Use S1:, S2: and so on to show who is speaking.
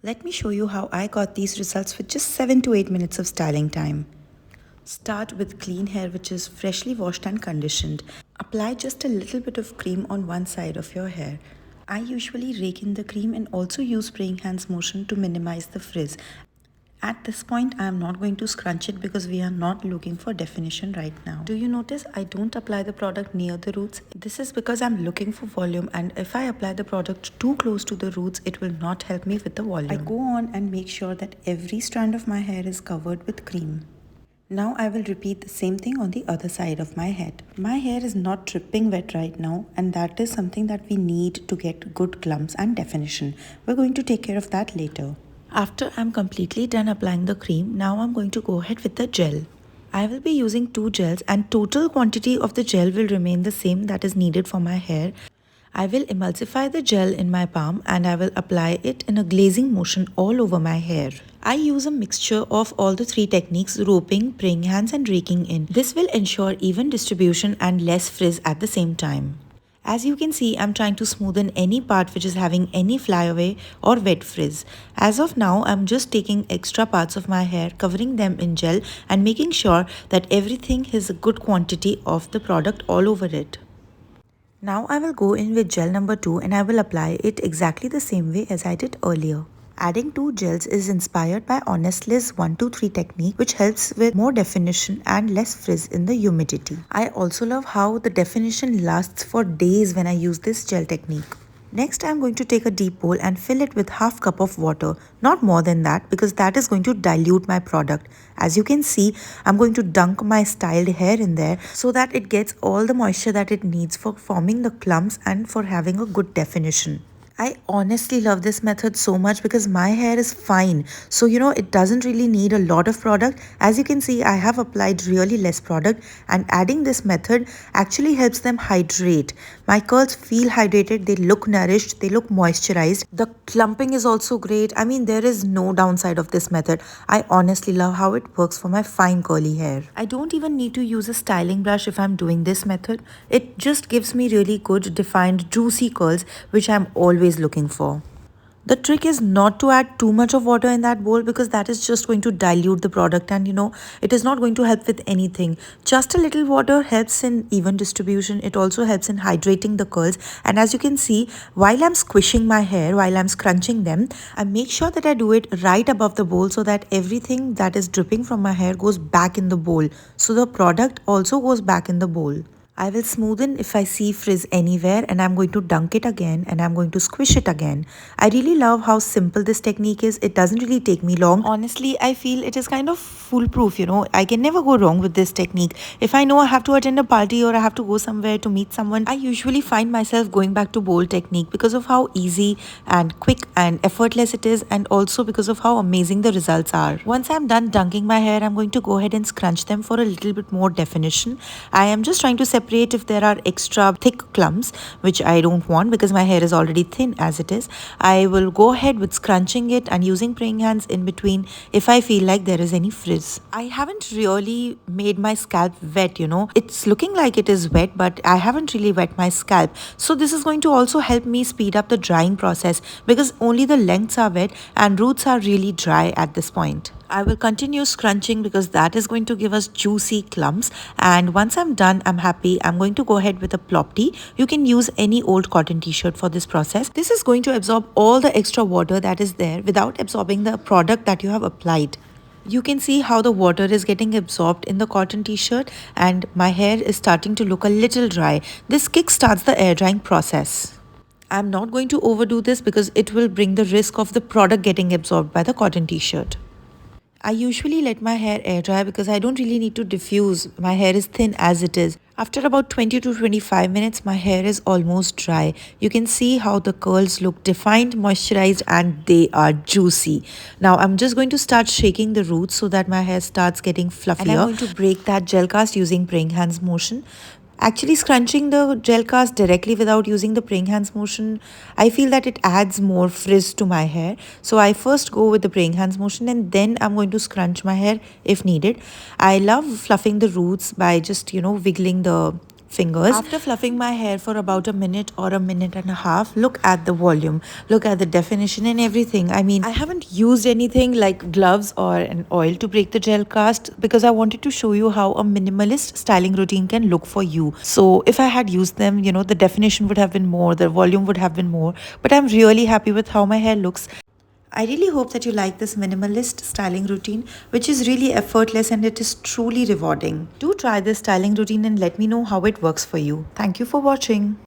S1: Let me show you how I got these results with just 7 to 8 minutes of styling time. Start with clean hair which is freshly washed and conditioned. Apply just a little bit of cream on one side of your hair. I usually rake in the cream and also use spraying hands motion to minimize the frizz. At this point, I am not going to scrunch it because we are not looking for definition right now. Do you notice I don't apply the product near the roots? This is because I'm looking for volume, and if I apply the product too close to the roots, it will not help me with the volume. I go on and make sure that every strand of my hair is covered with cream. Now I will repeat the same thing on the other side of my head. My hair is not dripping wet right now, and that is something that we need to get good clumps and definition. We're going to take care of that later. After I'm completely done applying the cream, now I'm going to go ahead with the gel. I will be using 2 gels and total quantity of the gel will remain the same that is needed for my hair. I will emulsify the gel in my palm and I will apply it in a glazing motion all over my hair. I use a mixture of all the 3 techniques: roping, praying hands and raking in. This will ensure even distribution and less frizz at the same time. As you can see, I'm trying to smoothen any part which is having any flyaway or wet frizz. As of now, I'm just taking extra parts of my hair, covering them in gel and making sure that everything has a good quantity of the product all over it. Now I will go in with gel number 2 and I will apply it exactly the same way as I did earlier. Adding 2 gels is inspired by Honestly's 1-2-3 technique, which helps with more definition and less frizz in the humidity. I also love how the definition lasts for days when I use this gel technique. Next, I am going to take a deep bowl and fill it with half cup of water, not more than that because that is going to dilute my product. As you can see, I'm going to dunk my styled hair in there so that it gets all the moisture that it needs for forming the clumps and for having a good definition. I honestly love this method so much because my hair is fine. So, it doesn't really need a lot of product. As you can see, I have applied really less product and adding this method actually helps them hydrate. My curls feel hydrated, they look nourished, they look moisturized. The clumping is also great. I mean, there is no downside of this method. I honestly love how it works for my fine curly hair. I don't even need to use a styling brush if I'm doing this method. It just gives me really good defined juicy curls, which I'm always looking for. The trick is not to add too much of water in that bowl because that is just going to dilute the product and it is not going to help with anything. Just a little water helps in even distribution. It also helps in hydrating the curls, and as you can see, while I'm squishing my hair, while I'm scrunching them, I make sure that I do it right above the bowl so that everything that is dripping from my hair goes back in the bowl. So the product also goes back in the bowl. I will smoothen if I see frizz anywhere and I'm going to dunk it again and I'm going to squish it again. I really love how simple this technique is. It doesn't really take me long. Honestly, I feel it is kind of foolproof, I can never go wrong with this technique. If I know I have to attend a party or I have to go somewhere to meet someone, I usually find myself going back to bowl technique because of how easy and quick and effortless it is, and also because of how amazing the results are. Once I'm done dunking my hair, I'm going to go ahead and scrunch them for a little bit more definition. I am just trying to separate if there are extra thick clumps, which I don't want because my hair is already thin as it is. I will go ahead with scrunching it and using praying hands in between if I feel like there is any frizz. I haven't really made my scalp wet, It's looking like it is wet, but I haven't really wet my scalp. So this is going to also help me speed up the drying process because only the lengths are wet and roots are really dry at this point. I will continue scrunching because that is going to give us juicy clumps, and once I'm done, I'm happy. I'm going to go ahead with a Plop-T. You can use any old cotton t-shirt for this process. This is going to absorb all the extra water that is there without absorbing the product that you have applied. You can see how the water is getting absorbed in the cotton t-shirt and my hair is starting to look a little dry. This kickstarts the air drying process. I'm not going to overdo this because it will bring the risk of the product getting absorbed by the cotton t-shirt. I usually let my hair air dry because I don't really need to diffuse. My hair is thin as it is. After about 20 to 25 minutes, my hair is almost dry. You can see how the curls look defined, moisturized, and they are juicy. Now I'm just going to start shaking the roots so that my hair starts getting fluffier. And I'm going to break that gel cast using praying hands motion. Actually, scrunching the gel cast directly without using the praying hands motion, I feel that it adds more frizz to my hair. So I first go with the praying hands motion and then I'm going to scrunch my hair if needed. I love fluffing the roots by just, wiggling the fingers. After fluffing my hair for about a minute or a minute and a half, look at the volume, look at the definition and everything. I mean, I haven't used anything like gloves or an oil to break the gel cast because I wanted to show you how a minimalist styling routine can look for you. So if I had used them, the definition would have been more, the volume would have been more, but I'm really happy with how my hair looks. I really hope that you like this minimalist styling routine, which is really effortless and it is truly rewarding. Do try this styling routine and let me know how it works for you. Thank you for watching.